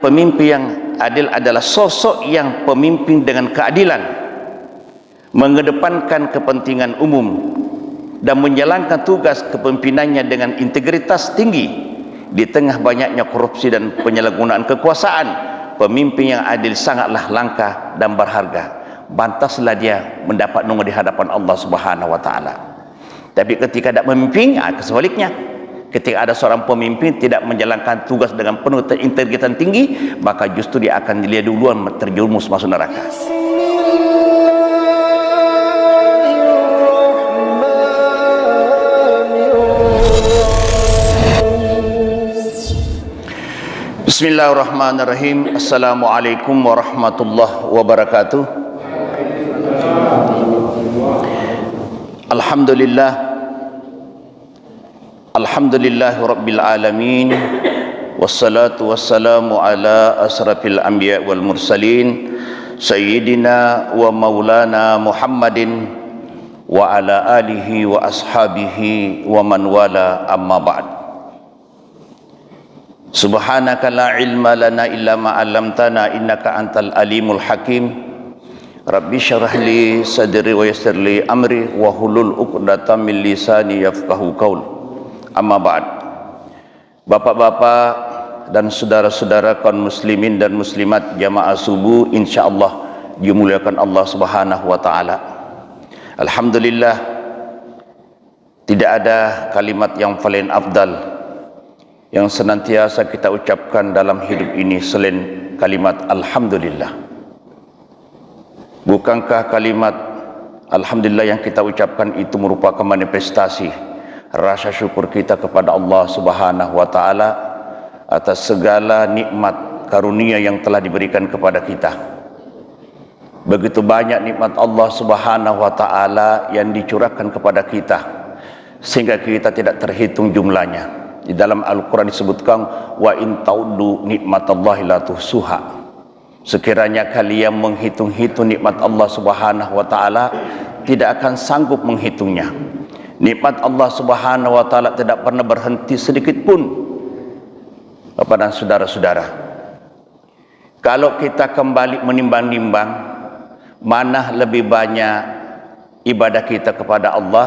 Pemimpin yang adil adalah sosok yang pemimpin dengan keadilan, mengedepankan kepentingan umum dan menjalankan tugas kepemimpinannya dengan integritas tinggi di tengah banyaknya korupsi dan penyalahgunaan kekuasaan. Pemimpin yang adil sangatlah langka dan berharga, pantaslah dia mendapat nomor di hadapan Allah Subhanahu wa taala. Tapi ketika tidak memimpin, kesebaliknya, ketika ada seorang pemimpin tidak menjalankan tugas dengan penuh integritas tinggi, maka justru dia akan dilihat duluan terjerumus masuk neraka. Bismillahirrahmanirrahim. Assalamualaikum warahmatullahi wabarakatuh. Alhamdulillahi rabbil alamin, wassalatu wassalamu ala asrafil anbiya wal mursalin, sayyidina wa maulana Muhammadin wa ala alihi wa ashabihi wa man wala, amma ba'd. Subhanaka la ilma lana illa ma 'allamtana innaka antal alimul hakim. Rabbi syrah li sadri wa yassir li amri wa hulul 'uqdatam min lisani yafqahu qaul. Amma ba'd. Bapak-bapak dan saudara-saudara kaum muslimin dan muslimat jamaah subuh, insyaallah dimuliakan Allah Subhanahu wa taala. Alhamdulillah, tidak ada kalimat yang paling afdal yang senantiasa kita ucapkan dalam hidup ini selain kalimat alhamdulillah. Bukankah kalimat alhamdulillah yang kita ucapkan itu merupakan manifestasi rasa syukur kita kepada Allah Subhanahu wa taala atas segala nikmat karunia yang telah diberikan kepada kita. Begitu banyak nikmat Allah Subhanahu wa taala yang dicurahkan kepada kita sehingga kita tidak terhitung jumlahnya. Di dalam Al-Quran disebutkan, wa in ta'uddu nikmatallahi la tuhsuha. Sekiranya kalian menghitung-hitung nikmat Allah Subhanahu wa taala, tidak akan sanggup menghitungnya. Nikmat Allah Subhanahu wa taala tidak pernah berhenti sedikit pun. Bapak dan saudara-saudara, kalau kita kembali menimbang-nimbang mana lebih banyak ibadah kita kepada Allah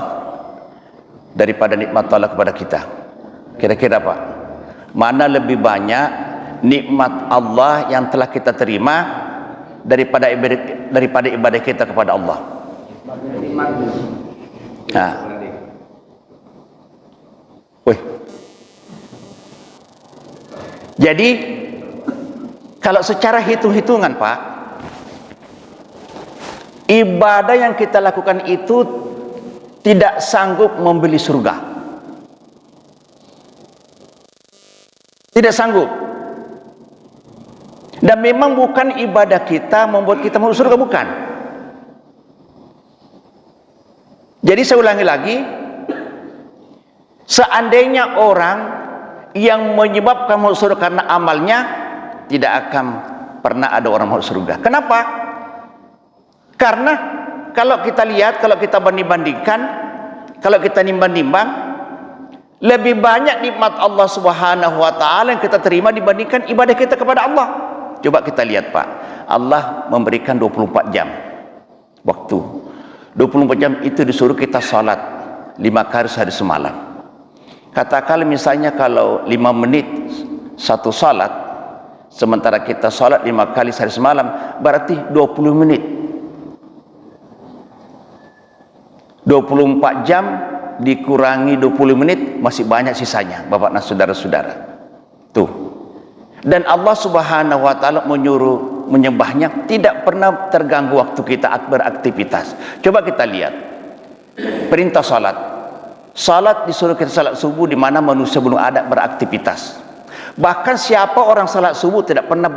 daripada nikmat Allah kepada kita, kira-kira Pak, mana lebih banyak nikmat Allah yang telah kita terima daripada ibadah kita kepada Allah? Nah, jadi kalau secara hitung-hitungan Pak, ibadah yang kita lakukan itu tidak sanggup membeli surga. Tidak sanggup. Dan memang bukan ibadah kita membuat kita masuk surga, bukan. Jadi saya ulangi lagi, seandainya orang yang menyebabkan masuk surga karena amalnya, tidak akan pernah ada orang masuk surga. Kenapa? Karena kalau kita lihat, kalau kita banding-bandingkan, kalau kita nimbang-nimbang, lebih banyak nikmat Allah Subhanahu wa taala yang kita terima dibandingkan ibadah kita kepada Allah. Coba kita lihat Pak, Allah memberikan 24 jam waktu. 24 jam itu disuruh kita salat 5 kali sehari semalam. Katakan misalnya kalau 5 menit satu salat, sementara kita salat 5 kali sehari semalam, berarti 20 menit. 24 jam dikurangi 20 menit, masih banyak sisanya Bapak dan saudara-saudara. Tuh. Dan Allah Subhanahu wa taala menyuruh menyembahnya tidak pernah terganggu waktu kita beraktivitas. Coba kita lihat. Perintah salat. Salat disuruh kita salat subuh di mana manusia belum ada beraktivitas. Bahkan siapa orang salat subuh tidak pernah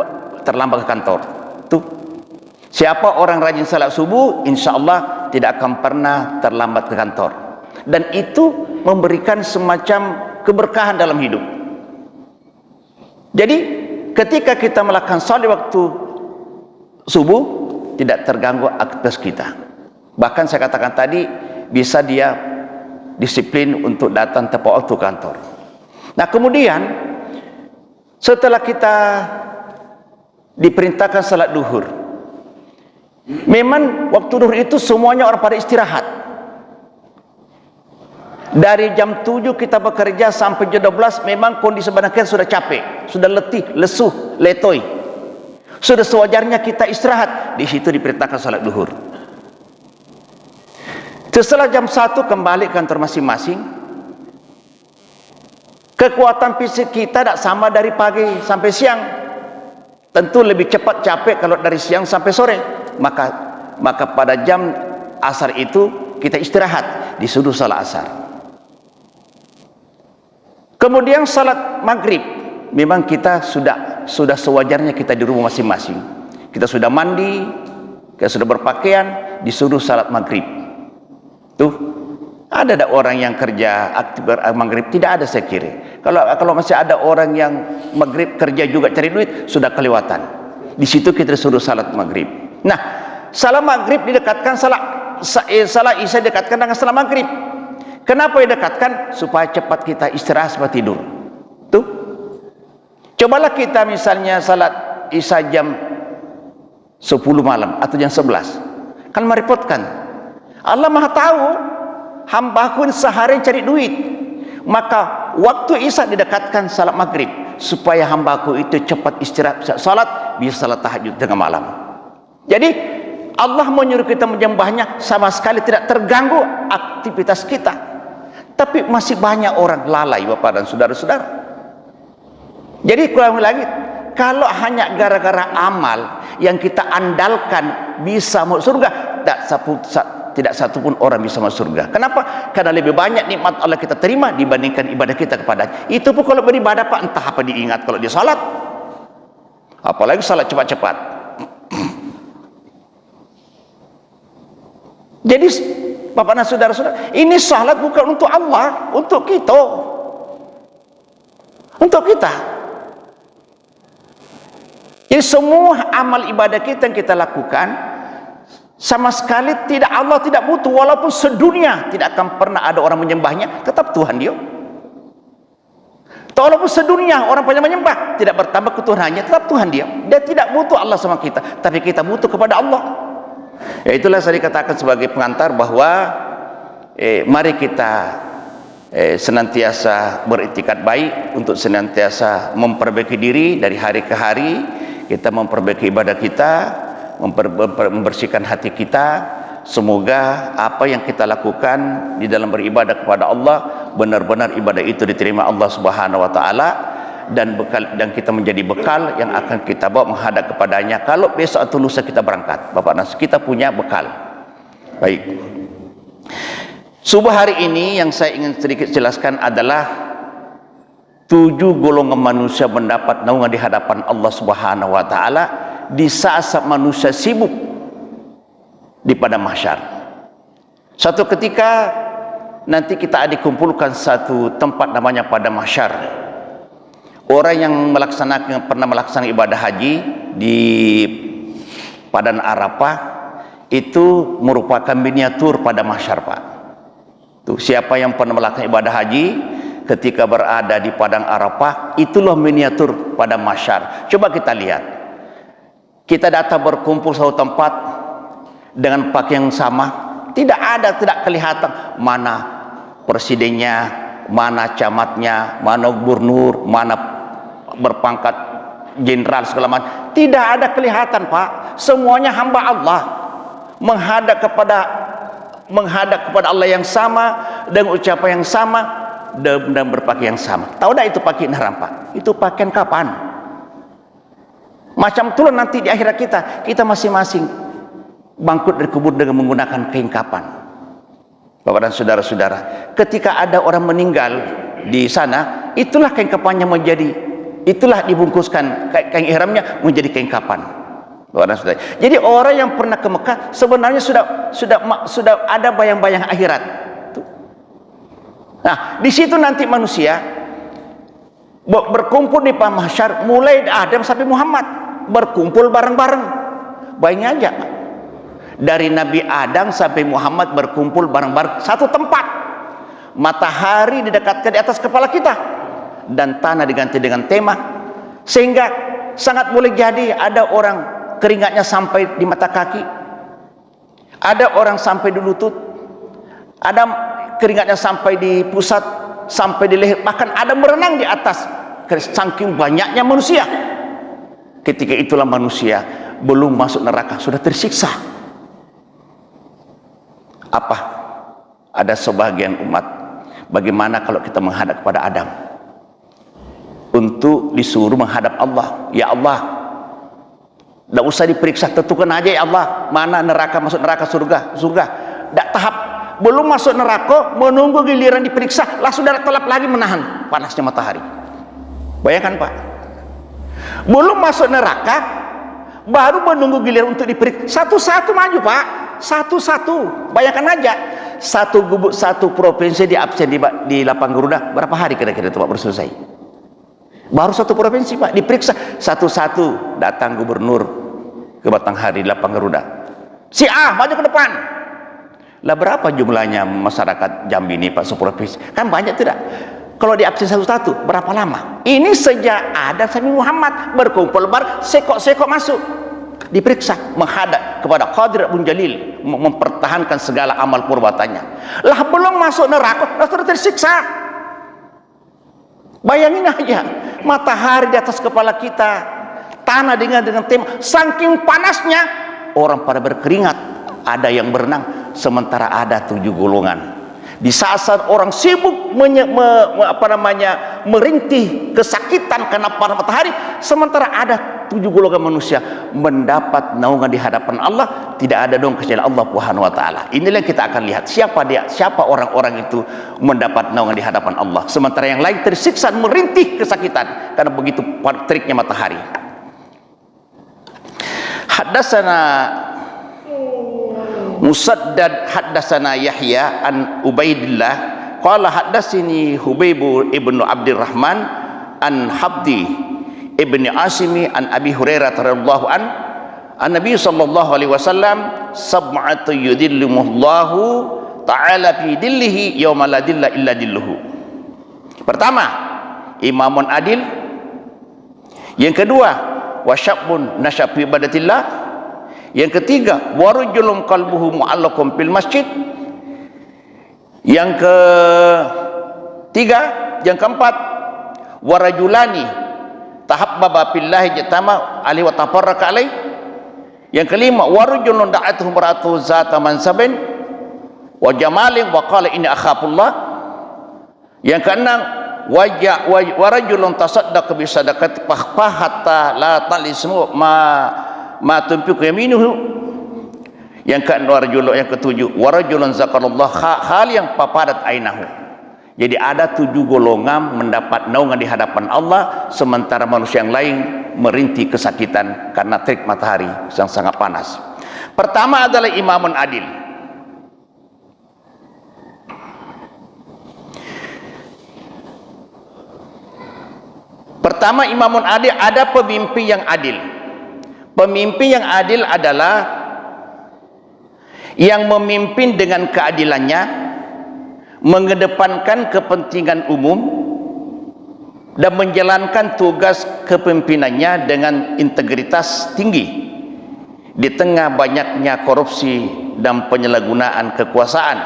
terlambat ke kantor. Tuh. Siapa orang rajin salat subuh, insyaallah tidak akan pernah terlambat ke kantor. Dan itu memberikan semacam keberkahan dalam hidup. Jadi ketika kita melakukan salat waktu subuh, tidak terganggu aktivitas kita. Bahkan saya katakan tadi, bisa dia disiplin untuk datang tepat waktu kantor. Nah kemudian setelah kita diperintahkan salat duhur. Memang waktu duhur itu semuanya orang pada istirahat. Dari jam 7 kita bekerja sampai jam 12, memang kondisi badan kita sudah capek, sudah letih, lesuh, letoi. Sudah sewajarnya kita istirahat. Di situ diperintahkan salat duhur. Setelah jam 1 kembali ke kantor masing-masing. Kekuatan fisik kita tidak sama dari pagi sampai siang. Tentu lebih cepat capek kalau dari siang sampai sore. Maka pada jam asar itu kita istirahat, disuruh salat asar. Kemudian salat maghrib, memang kita sudah sewajarnya kita di rumah masing-masing. Kita sudah mandi, kita sudah berpakaian, disuruh salat maghrib. Tuh, ada orang yang kerja aktif maghrib? Tidak ada, saya kira. Kalau masih ada orang yang maghrib kerja juga cari duit, sudah kelewatan. Di situ kita disuruh salat maghrib. Nah, salat maghrib didekatkan salat isya didekatkan dengan salat maghrib. Kenapa didekatkan? Supaya cepat kita istirahat sampai tidur. Tuh, cobalah kita misalnya salat isya jam 10 malam atau jam 11, kan merepotkan. Allah Maha tahu hamba-Ku sehari cari duit, maka waktu isya didekatkan salat maghrib supaya hamba-Ku itu cepat istirahat salat, bisa salat tahajud tengah malam. Jadi Allah menyuruh kita menyembahnya sama sekali tidak terganggu aktivitas kita. Tapi masih banyak orang lalai, Bapak dan saudara-saudara. Jadi kurang lagi, kalau hanya gara-gara amal yang kita andalkan bisa masuk surga, tidak satu pun orang bisa masuk surga. Kenapa? Karena lebih banyak nikmat Allah kita terima dibandingkan ibadah kita kepadanya. Itu pun kalau beribadah, Pak, entah apa diingat kalau dia salat. Apalagi salat cepat-cepat. Jadi Bapak dan saudara-saudara, ini salat bukan untuk Allah, untuk kita. Untuk kita. Jadi semua amal ibadah kita yang kita lakukan sama sekali Allah tidak butuh, walaupun sedunia tidak akan pernah ada orang menyembahnya, tetap Tuhan dia. Walaupun sedunia orang banyak menyembah, tidak bertambah ketuhanannya, tetap Tuhan dia. Dia tidak butuh Allah sama kita, tapi kita butuh kepada Allah. Ya, itulah saya dikatakan sebagai pengantar bahwa mari kita senantiasa beriktikad baik untuk senantiasa memperbaiki diri dari hari ke hari. Kita memperbaiki ibadah kita, membersihkan hati kita. Semoga apa yang kita lakukan di dalam beribadah kepada Allah benar-benar ibadah itu diterima Allah Subhanahu wa taala, dan kita menjadi bekal yang akan kita bawa menghadap kepadanya kalau besok atau lusa kita berangkat. Bapak Nas, kita punya bekal. Baik. Subuh hari ini yang saya ingin sedikit jelaskan adalah 7 golongan manusia mendapat naungan di hadapan Allah Subhanahu wa taala di saat manusia sibuk di padang mahsyar. Suatu ketika nanti kita dikumpulkan satu tempat namanya padang mahsyar. Orang yang pernah melaksanakan ibadah haji di Padang Arafah itu merupakan miniatur pada mahsyar, Pak. Tuh, siapa yang pernah melaksanakan ibadah haji ketika berada di Padang Arafah, itulah miniatur pada mahsyar. Coba kita lihat. Kita datang berkumpul satu tempat dengan pakaian yang sama, tidak kelihatan mana presidennya, mana camatnya, mana gubernur, mana berpangkat jenderal segala macam. Tidak ada kelihatan, Pak. Semuanya hamba Allah menghadap kepada Allah yang sama, dengan ucapan yang sama, dan berpakaian yang sama. Tahu tak itu pakaian haram, Pak? Itu pakaian kapan? Macam itulah nanti di akhirat kita masing-masing bangkrut dari kubur dengan menggunakan kain kapan. Bapak dan saudara-saudara, ketika ada orang meninggal di sana, itulah kain kapannya itulah dibungkuskan kain ihramnya menjadi kain kapan. Bapak dan saudara. Jadi orang yang pernah ke Mekah sebenarnya sudah ada bayang-bayang akhirat. Nah, di situ nanti manusia berkumpul di padang mahsyar, mulai Adam sampai Muhammad berkumpul bareng-bareng. Bayangin aja, dari Nabi Adam sampai Muhammad berkumpul bareng-bareng satu tempat. Matahari didekatkan di atas kepala kita dan tanah diganti dengan tema, sehingga sangat boleh jadi ada orang keringatnya sampai di mata kaki, ada orang sampai di lutut, ada keringatnya sampai di pusat, sampai di leher, bahkan ada merenang di atas. Saking banyaknya manusia. Ketika itulah manusia belum masuk neraka sudah tersiksa. Apa? Ada sebagian umat, bagaimana kalau kita menghadap kepada Adam untuk disuruh menghadap Allah? Ya Allah, tidak usah diperiksa, tentukan aja ya Allah mana neraka, masuk neraka, surga. Tidak tahap, belum masuk neraka menunggu giliran diperiksa, langsung sudah telap lagi menahan panasnya matahari. Bayangkan Pak, belum masuk neraka baru menunggu giliran untuk diperiksa, satu-satu maju Pak, satu-satu. Bayangkan aja, satu gubuk satu provinsi di absen di lapang Garuda, berapa hari kira-kira itu Pak baru selesai? Baru satu provinsi Pak diperiksa satu-satu. Datang gubernur ke Batanghari di lapang Garuda, si A maju ke depan. Lah berapa jumlahnya masyarakat Jambi ini Pak seprovinsi? Kan banyak tidak? Kalau di absen satu-satu berapa lama? Ini sejak ada Nabi Muhammad berkumpul sekok-sekok masuk diperiksa, menghadap kepada Qadir Abun Jalil, mempertahankan segala amal perbuatannya. Lah belum masuk neraka sudah tersiksa. Bayangin aja, matahari di atas kepala kita, tanah dengan tema, saking panasnya orang pada berkeringat, ada yang berenang, sementara ada 7 golongan. Di saat orang sibuk merintih kesakitan karena panas matahari, sementara ada 7 golongan manusia mendapat naungan di hadapan Allah. Tidak ada dong kecuali Allah Subhanahu wa taala. Inilah yang kita akan lihat siapa dia, siapa orang-orang itu mendapat naungan di hadapan Allah, sementara yang lain tersiksa merintih kesakitan karena begitu teriknya matahari. Haddatsana Musaddad haddatsana Yahya an Ubaidillah qala haddatsani Hubayb ibnu Abdurrahman an Habdi ibni Asimi an Abi Hurairah radhiyallahu an Nabi sallallahu alaihi wasallam sab'atu yudhilluhullahu ta'ala fi dhillihi yauma la dhilla illa dhilluhu. Pertama, imamun adil. Yang kedua, wasyabun nasya fi ibadatillah. Yang ketiga, warujulun qalbuhu mu'allaqun fil masjid. Yang ketiga, yang keempat, warajulani tahabbaba fillahi jatama alaihi wa tafarraqa alaihi. Yang kelima, warujulun da'atuhu mar'atu zata mansabin wa jamalin wa qala inni akhafullah. Yang keenam, warajulun tasaddaqa bi sadaqati fa hatta la talismu ma tunfiqu yaminuhu. Yang keenam, yang ketujuh, warajulun zakarallah hal yang papadat ainahu. Jadi ada 7 golongan mendapat naungan di hadapan Allah, sementara manusia yang lain merintih kesakitan karena terik matahari yang sangat panas. Pertama adalah imamun adil. Pertama, imamun adil, ada pemimpin yang adil. Pemimpin yang adil adalah yang memimpin dengan keadilannya, mengedepankan kepentingan umum dan menjalankan tugas kepemimpinannya dengan integritas tinggi di tengah banyaknya korupsi dan penyalahgunaan kekuasaan.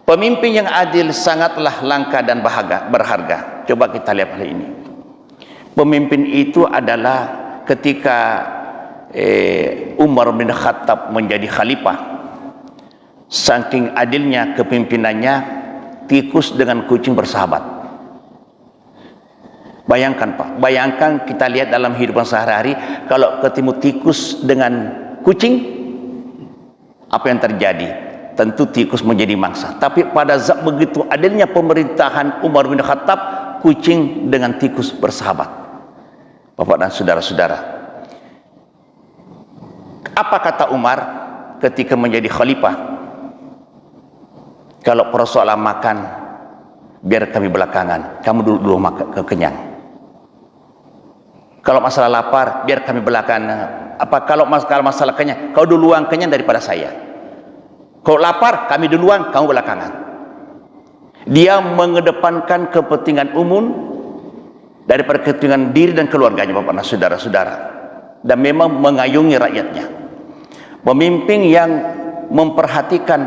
Pemimpin yang adil sangatlah langka dan berharga. Coba kita lihat hal ini. Pemimpin itu adalah ketika Umar bin Khattab menjadi khalifah, saking adilnya kepemimpinannya, tikus dengan kucing bersahabat. Bayangkan Pak, bayangkan kita lihat dalam kehidupan sehari-hari, kalau ketemu tikus dengan kucing, apa yang terjadi? Tentu tikus menjadi mangsa. Tapi pada saat begitu adilnya pemerintahan Umar bin Khattab, kucing dengan tikus bersahabat. Bapak dan saudara-saudara, apa kata Umar ketika menjadi khalifah? Kalau persoalan makan, biar kami belakangan, kamu dulu makan kenyang. Kalau masalah lapar, biar kami belakangan. Kalau masalah kenyang, kau duluan kenyang daripada saya. Kalau lapar, kami duluan, kamu belakangan. Dia mengedepankan kepentingan umum daripada kepentingan diri dan keluarganya, Bapak dan saudara-saudara, dan memang mengayungi rakyatnya. Pemimpin yang memperhatikan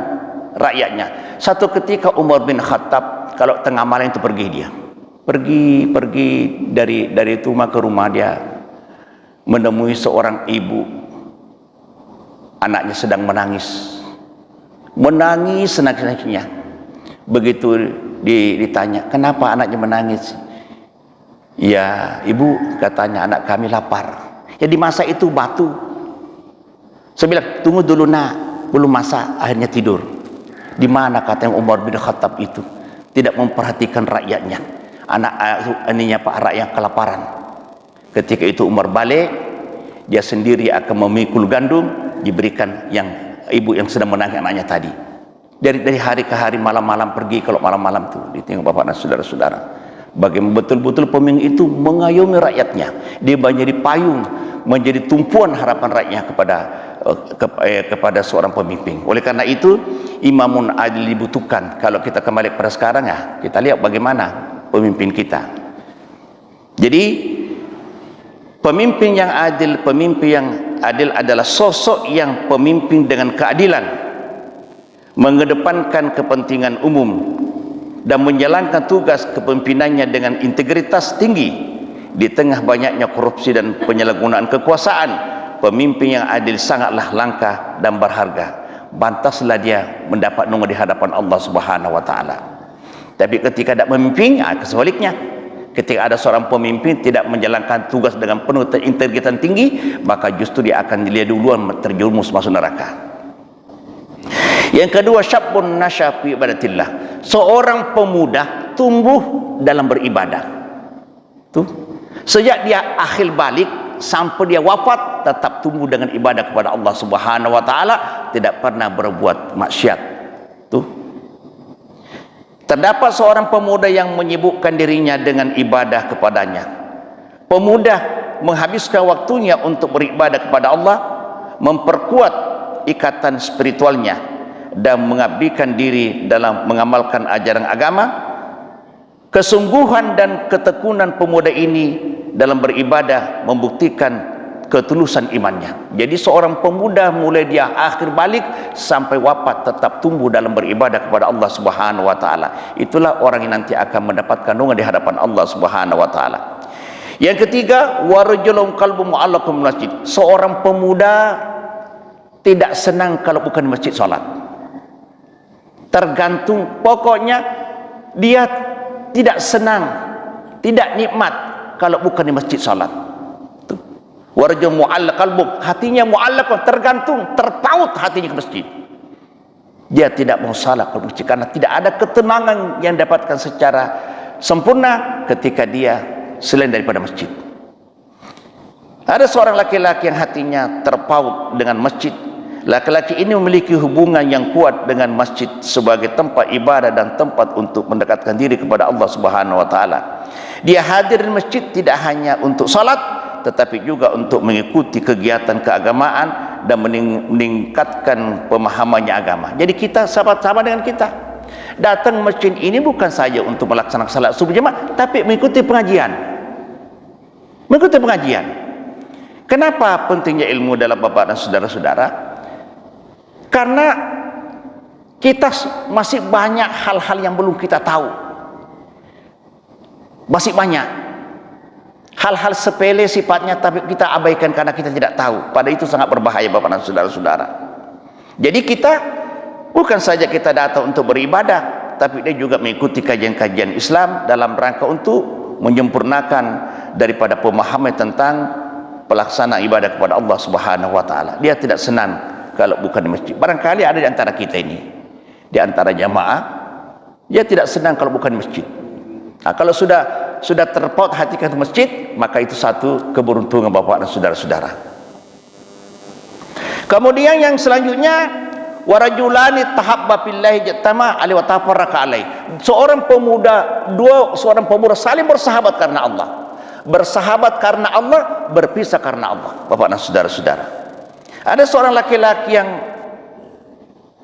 rakyatnya. Satu ketika Umar bin Khattab kalau tengah malam itu pergi, dia pergi dari rumah ke rumah, dia menemui seorang ibu, anaknya sedang menangis senang-senangnya. Begitu ditanya, kenapa anaknya menangis? Ya ibu, katanya, anak kami lapar. Ya di masa itu batu. Saya bilang, tunggu dulu nak, belum masak. Akhirnya tidur. Di mana kata yang Umar bin Khattab itu tidak memperhatikan rakyatnya, ininya Pak, rakyat kelaparan. Ketika itu Umar balik, dia sendiri akan memikul gandum, diberikan yang ibu yang sedang menangis anaknya tadi. Dari hari ke hari, malam-malam pergi. Kalau malam-malam tuh ditengok Bapak dan saudara-saudara, bagaimana betul-betul pemimpin itu mengayomi rakyatnya. Dia menjadi payung, menjadi tumpuan harapan rakyatnya kepada seorang pemimpin. Oleh karena itu, imamun adil dibutuhkan. Kalau kita kembali pada sekarang, ya kita lihat bagaimana pemimpin kita. Jadi pemimpin yang adil adalah sosok yang pemimpin dengan keadilan, mengedepankan kepentingan umum dan menjalankan tugas kepemimpinannya dengan integritas tinggi di tengah banyaknya korupsi dan penyalahgunaan kekuasaan. Pemimpin yang adil sangatlah langka dan berharga. Pantaslah dia mendapat nunggah di hadapan Allah Subhanahu wa taala. Tapi ketika tidak memimpin, kesebaliknya. Ketika ada seorang pemimpin tidak menjalankan tugas dengan penuh integritas tinggi, maka justru dia akan dilihat duluan terjerumus masuk neraka. Yang kedua, syabun nasya fi ibadatillah. Seorang pemuda tumbuh dalam beribadah. Tuh. Sejak dia akhir balik sampai dia wafat, tetap tumbuh dengan ibadah kepada Allah Subhanahu wa taala, tidak pernah berbuat maksiat. Tuh. Terdapat seorang pemuda yang menyibukkan dirinya dengan ibadah kepadanya. Pemuda menghabiskan waktunya untuk beribadah kepada Allah, memperkuat ikatan spiritualnya dan mengabdikan diri dalam mengamalkan ajaran agama. Kesungguhan dan ketekunan pemuda ini dalam beribadah membuktikan ketulusan imannya. Jadi seorang pemuda mulai dia akhir balik sampai wafat tetap tumbuh dalam beribadah kepada Allah Subhanahu wa taala. Itulah orang yang nanti akan mendapatkan nunggah di hadapan Allah Subhanahu wa taala. Yang ketiga, warajulun qalbu mu'allaqun masjid. Seorang pemuda tidak senang kalau bukan masjid salat. Tergantung, pokoknya dia tidak senang, tidak nikmat kalau bukan di masjid salat. Warajul mu'allaq qalbu, hatinya mu'allaq, tergantung, terpaut hatinya ke masjid. Dia tidak mau salat ke masjid karena tidak ada ketenangan yang dapatkan secara sempurna ketika dia selain daripada masjid. Ada seorang laki-laki yang hatinya terpaut dengan masjid. Laki-laki ini memiliki hubungan yang kuat dengan masjid sebagai tempat ibadah dan tempat untuk mendekatkan diri kepada Allah Subhanahu wa taala. Dia hadir di masjid tidak hanya untuk salat, tetapi juga untuk mengikuti kegiatan keagamaan dan meningkatkan pemahamannya agama. Jadi kita sahabat-sahabat dengan kita datang masjid ini bukan saja untuk melaksanakan salat subuh jemaah, tapi mengikuti pengajian. Mengikuti pengajian. Kenapa pentingnya ilmu dalam Bapak dan saudara-saudara? Karena kita masih banyak hal-hal yang belum kita tahu. Masih banyak hal-hal sepele sifatnya, tapi kita abaikan karena kita tidak tahu. Pada itu sangat berbahaya Bapak dan saudara-saudara. Jadi kita bukan saja kita datang untuk beribadah, tapi dia juga mengikuti kajian-kajian Islam dalam rangka untuk menyempurnakan daripada pemahaman tentang pelaksanaan ibadah kepada Allah Subhanahu wa taala. Dia tidak senang kalau bukan di masjid. Barangkali ada di antara kita ini, di antara jamaah, dia tidak senang kalau bukan di masjid. Nah, kalau sudah terpaut hati ke masjid, maka itu satu keberuntungan Bapak dan saudara-saudara. Kemudian yang selanjutnya, warajulani tahabba fillahi jatama alaihi wa tafarraqa alaihi. Seorang pemuda saling bersahabat karena Allah. Bersahabat karena Allah, berpisah karena Allah. Bapak dan saudara-saudara. Ada seorang laki-laki yang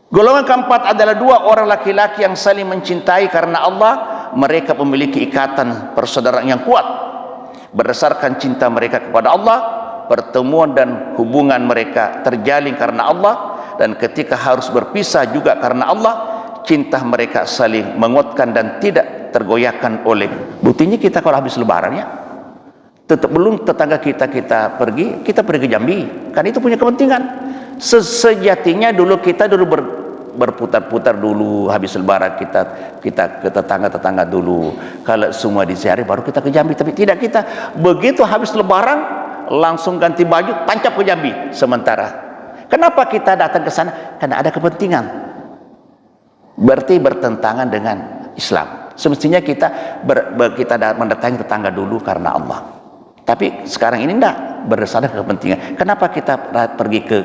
golongan keempat adalah dua orang laki-laki yang saling mencintai karena Allah. Mereka memiliki ikatan persaudaraan yang kuat. berdasarkan cinta mereka kepada Allah, pertemuan dan hubungan mereka terjalin karena Allah, dan ketika harus berpisah juga karena Allah, cinta mereka saling menguatkan dan tidak tergoyahkan oleh. Buktinya kita kalau habis lebaran ya, tetap belum tetangga kita pergi ke Jambi, kan itu punya kepentingan. Sejatinya dulu kita berputar-putar dulu habis lebaran, kita ke tetangga dulu, kalau semua disiari baru kita ke Jambi. Tapi tidak, kita begitu habis lebaran langsung ganti baju tancap ke Jambi. Sementara kenapa kita datang ke sana? Karena ada kepentingan, berarti bertentangan dengan Islam. Semestinya kita mendatangi tetangga dulu karena Allah. Tapi sekarang ini enggak, berdasarkan kepentingan. Kenapa kita pergi ke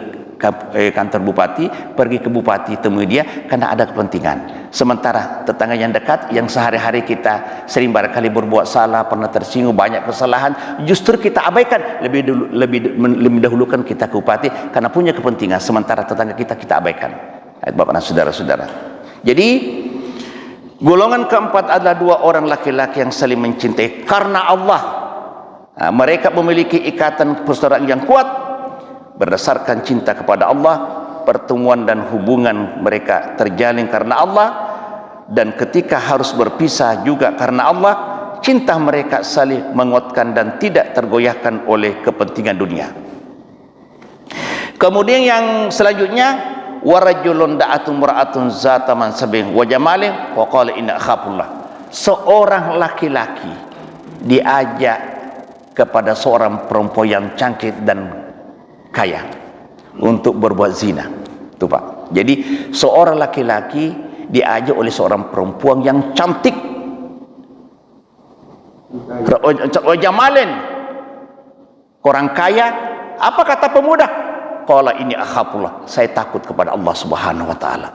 kantor bupati, pergi ke bupati temui dia? Karena ada kepentingan. Sementara tetangga yang dekat, yang sehari-hari kita sering barangkali berbuat salah, pernah tersinggung, banyak kesalahan, justru kita abaikan, lebih dahulukan kita ke bupati karena punya kepentingan. Sementara tetangga kita abaikan. Bapak dan saudara-saudara, jadi golongan keempat adalah dua orang laki-laki yang saling mencintai karena Allah. Mereka memiliki ikatan persaudaraan yang kuat berdasarkan cinta kepada Allah, pertemuan dan hubungan mereka terjalin karena Allah, dan ketika harus berpisah juga karena Allah, cinta mereka saling menguatkan dan tidak tergoyahkan oleh kepentingan dunia. Kemudian yang selanjutnya, warajulun da'atun mura'atun zata mansabin wa jamalin wa qala inna akhafullah. Seorang laki-laki diajak kepada seorang perempuan yang cantik dan kaya untuk berbuat zina. Tuh Pak. Jadi seorang laki-laki diajak oleh seorang perempuan yang cantik, jamalin, orang kaya. Apa kata pemuda? Qala ini akhafullah, saya takut kepada Allah Subhanahu wa taala.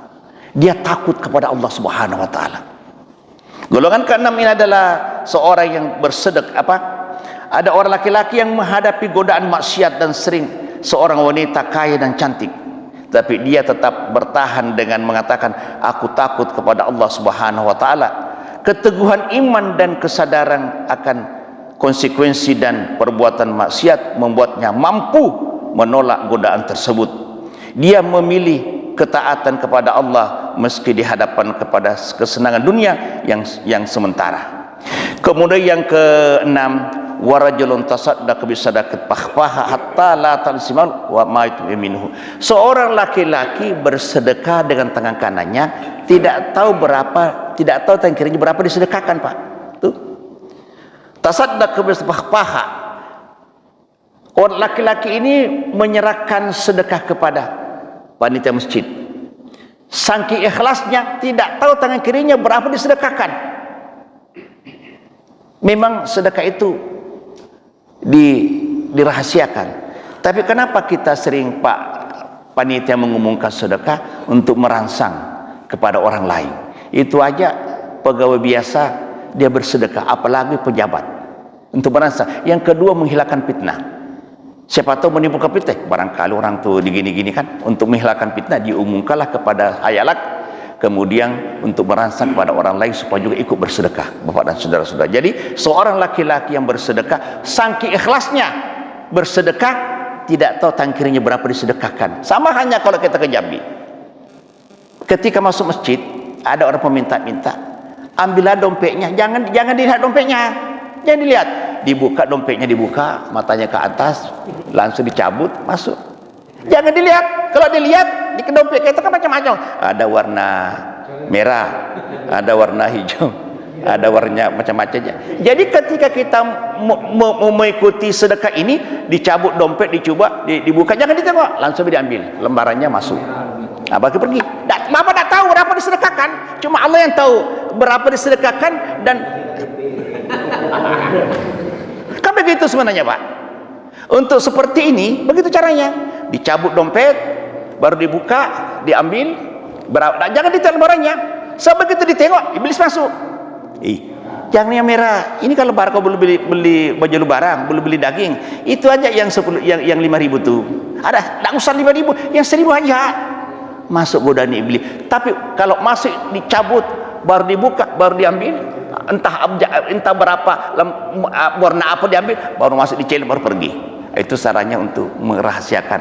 Dia takut kepada Allah Subhanahu wa taala. Golongan keenam ini adalah seorang yang bersedekah. Ada orang laki-laki yang menghadapi godaan maksiat dan sering seorang wanita kaya dan cantik, tapi dia tetap bertahan dengan mengatakan, aku takut kepada Allah Subhanahu wa taala. Keteguhan iman dan kesadaran akan konsekuensi dan perbuatan maksiat membuatnya mampu menolak godaan tersebut. Dia memilih ketaatan kepada Allah meski di hadapan kepada kesenangan dunia yang sementara. Kemudian yang keenam, warajulun tasaddaqa bisadaqat fakhfaha hatta la tansimal wa ma minhu. Seorang laki-laki bersedekah dengan tangan kanannya, tidak tahu tangan kirinya berapa disedekahkan, Pak. Tuh. Tasaddaqa bisadaqah. Orang laki-laki ini menyerahkan sedekah kepada panitia masjid. Saking ikhlasnya, tidak tahu tangan kirinya berapa disedekahkan. Memang sedekah itu dirahasiakan, tapi kenapa kita sering Pak panitia mengumumkan sedekah untuk merangsang kepada orang lain? Itu aja pegawai biasa dia bersedekah, apalagi pejabat, untuk merangsang. Yang kedua, menghilangkan fitnah. Siapa tahu menimbulkan fitnah, barangkali orang tuh digini-gini kan. Untuk menghilangkan fitnah diumumkanlah kepada hayalak, kemudian untuk merangsang kepada orang lain supaya juga ikut bersedekah, Bapak dan saudara-saudara. Jadi seorang laki-laki yang bersedekah, saking ikhlasnya bersedekah, tidak tahu tangan kirinya berapa disedekahkan. Sama hanya kalau kita ke Jambi, ketika masuk masjid ada orang peminta-minta, ambillah dompetnya, jangan dilihat dompetnya, jangan dilihat, dibuka dompetnya, dibuka, matanya ke atas, langsung dicabut, masuk. Jangan dilihat. Kalau dilihat di dompet kita kan macam-macam. Ada warna merah, ada warna hijau, ada warna macam-macamnya. Jadi ketika kita mengikuti sedekah ini, dicabut dompet, dibuka, jangan ditengok, langsung diambil, lembarannya masuk. Bagi pergi. Bapak tak tahu berapa disedekahkan, cuma Allah yang tahu berapa disedekahkan. Dan kan begitu sebenarnya, Pak. Untuk seperti ini, begitu caranya. Dicabut dompet, baru dibuka, diambil, jangan ditaruh barangnya. Sebegitu ditengok, iblis masuk. Jangan yang merah. Ini kalau lebaran kau belum beli baju lebaran, belum beli daging, itu aja yang 10, yang 5.000 tuh. Ada, tak usah 5.000, yang 1.000 aja. Masuk godaan iblis. Tapi kalau masuk dicabut, baru dibuka, baru diambil, entah berapa warna apa diambil, baru masuk di celeng baru pergi. Itu caranya untuk merahasiakan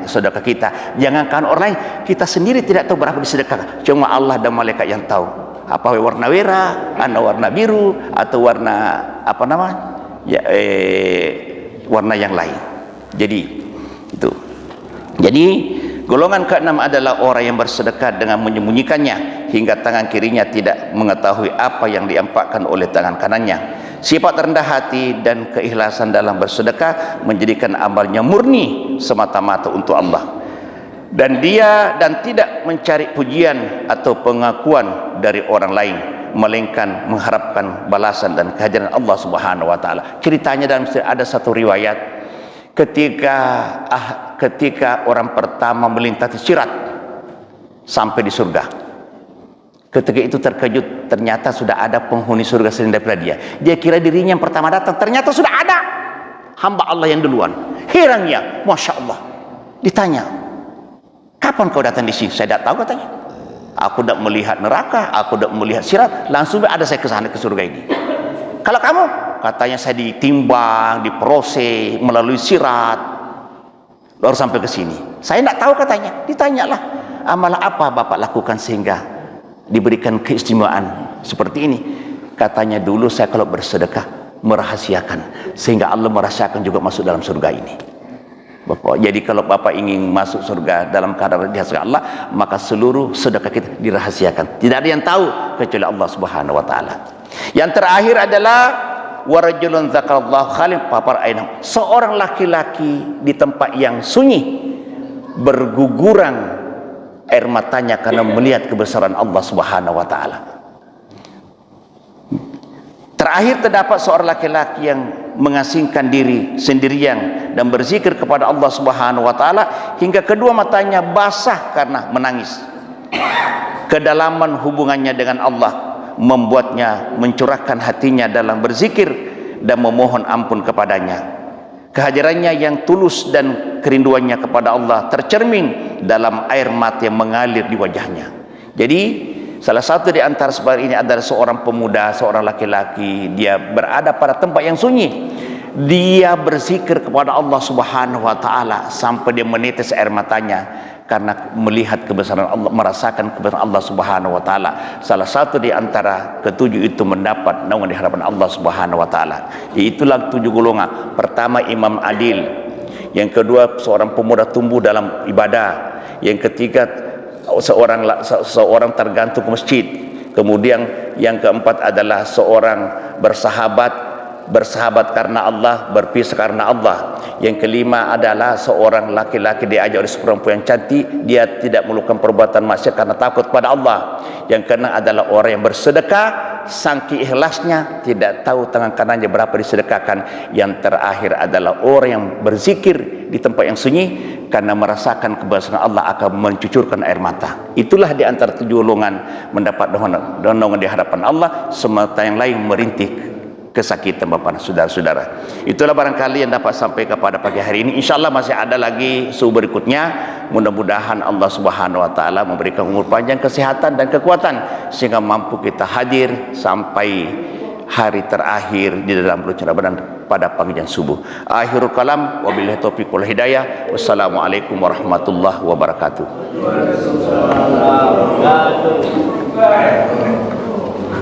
sedekah kita. Jangankan orang lain, kita sendiri tidak tahu berapa disedekahkan. Cuma Allah dan malaikat yang tahu. Apa warna merah, warna biru, atau warna warna yang lain. Jadi itu. Jadi golongan keenam adalah orang yang bersedekah dengan menyembunyikannya hingga tangan kirinya tidak mengetahui apa yang diampakkan oleh tangan kanannya. Sifat rendah hati dan keikhlasan dalam bersedekah menjadikan amalnya murni semata-mata untuk Allah. Dan tidak mencari pujian atau pengakuan dari orang lain, melainkan mengharapkan balasan dan kehadiran Allah Subhanahu wa taala. Ceritanya ada satu riwayat ketika orang pertama melintasi sirat sampai di surga. Ketika itu terkejut, ternyata sudah ada penghuni surga selain daripada dia. Dia kira dirinya yang pertama datang, ternyata sudah ada hamba Allah yang duluan. Herannya, Masya Allah. Ditanya, kapan kau datang di sini? Saya tidak tahu, katanya. Aku tidak melihat neraka, aku tidak melihat sirat, langsung ada saya ke sana, ke surga ini. Kalau kamu? Katanya saya ditimbang, diproses melalui sirat, baru sampai ke sini. Saya tidak tahu, katanya. Ditanyalah, amal apa Bapak lakukan sehingga diberikan keistimewaan seperti ini? Katanya, dulu saya kalau bersedekah merahasiakan, sehingga Allah merahasiakan juga masuk dalam surga ini. Bapak, jadi kalau Bapak ingin masuk surga dalam keadaan dirahasiakan Allah, maka seluruh sedekah kita dirahasiakan. Tidak ada yang tahu kecuali Allah Subhanahu wa taala. Yang terakhir adalah warajulun zakarallahu khalim papar ainam. Seorang laki-laki di tempat yang sunyi berguguran air matanya karena melihat kebesaran Allah Subhanahu wa taala. Terakhir terdapat seorang laki-laki yang mengasingkan diri sendirian dan berzikir kepada Allah Subhanahu wa taala hingga kedua matanya basah karena menangis. Kedalaman hubungannya dengan Allah membuatnya mencurahkan hatinya dalam berzikir dan memohon ampun kepadanya. Kehadirannya yang tulus dan kerinduannya kepada Allah tercermin dalam air mata yang mengalir di wajahnya. Jadi salah satu di antara sebab ini adalah seorang pemuda, seorang laki-laki, dia berada pada tempat yang sunyi. Dia berzikir kepada Allah Subhanahu wa taala sampai dia menetes air matanya karena melihat kebesaran Allah, merasakan kebesaran Allah Subhanahu wa taala. Salah satu di antara ketujuh itu mendapat naungan di hadapan Allah Subhanahu wa taala. Itulah 7 golongan. Pertama, imam adil. Yang kedua, seorang pemuda tumbuh dalam ibadah. Yang ketiga, seorang tergantung ke masjid. Kemudian yang keempat adalah seorang bersahabat karena Allah, berpisah karena Allah. Yang kelima adalah seorang laki-laki diajak oleh perempuan yang cantik, dia tidak melakukan perbuatan maksiat karena takut pada Allah. Yang keenam adalah orang yang bersedekah saking ikhlasnya, tidak tahu tangan kanannya berapa disedekahkan. Yang terakhir adalah orang yang berzikir di tempat yang sunyi karena merasakan kebesaran Allah akan mencucurkan air mata. Itulah di antara 7 golongan mendapat naungan di hadapan Allah, sementara yang lain merintih kesakitan Bapak saudara-saudara. Itulah barangkali yang dapat sampai kepada pagi hari ini. InsyaAllah masih ada lagi subuh berikutnya. Mudah-mudahan Allah Subhanahu wa taala memberikan umur panjang, kesehatan dan kekuatan sehingga mampu kita hadir sampai hari terakhir di dalam bulan Ramadan pada pagi dan subuh. Akhirul kalam, wabillahi taufiq wal hidayah. Wassalamualaikum warahmatullahi wabarakatuh.